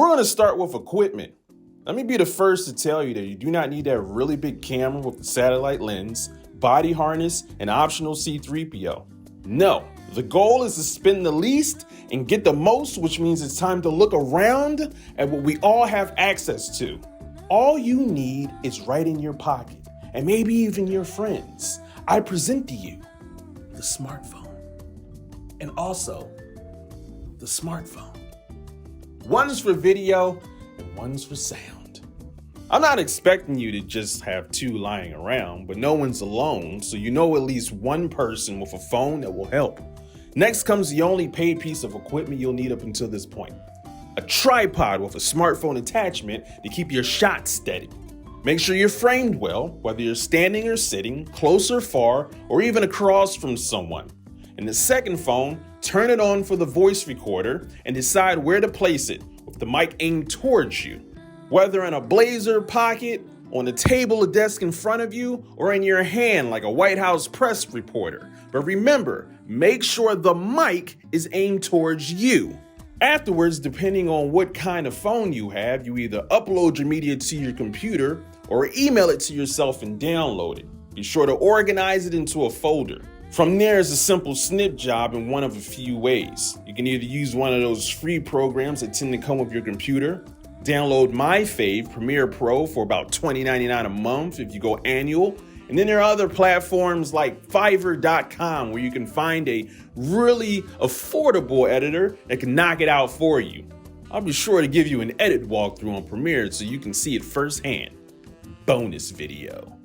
We're going to start with equipment. Let me be the first to tell you that you do not need that really big camera with the satellite lens, body harness, and optional C3PO. No, the goal is to spend the least and get the most, which means it's time to look around at what we all have access to. All you need is right in your pocket, and maybe even your friends. I present to you the smartphone, and also the smartphone. One's for video and one's for sound. I'm not expecting you to just have two lying around, but no one's alone, so you know at least one person with a phone that will help. Next comes the only paid piece of equipment you'll need up until this point. A tripod with a smartphone attachment to keep your shot steady. Make sure you're framed well, whether you're standing or sitting, close or far, or even across from someone. And the second phone, turn it on for the voice recorder and decide where to place it with the mic aimed towards you. Whether in a blazer pocket, on the table or desk in front of you, or in your hand like a White House press reporter. But remember, make sure the mic is aimed towards you. Afterwards, depending on what kind of phone you have, you either upload your media to your computer or email it to yourself and download it. Be sure to organize it into a folder. From there is a simple snip job in one of a few ways. You can either use one of those free programs that tend to come with your computer, download my fave, Premiere Pro, for about $20.99 a month if you go annual. And then there are other platforms like Fiverr.com where you can find a really affordable editor that can knock it out for you. I'll be sure to give you an edit walkthrough on Premiere so you can see it firsthand. Bonus video.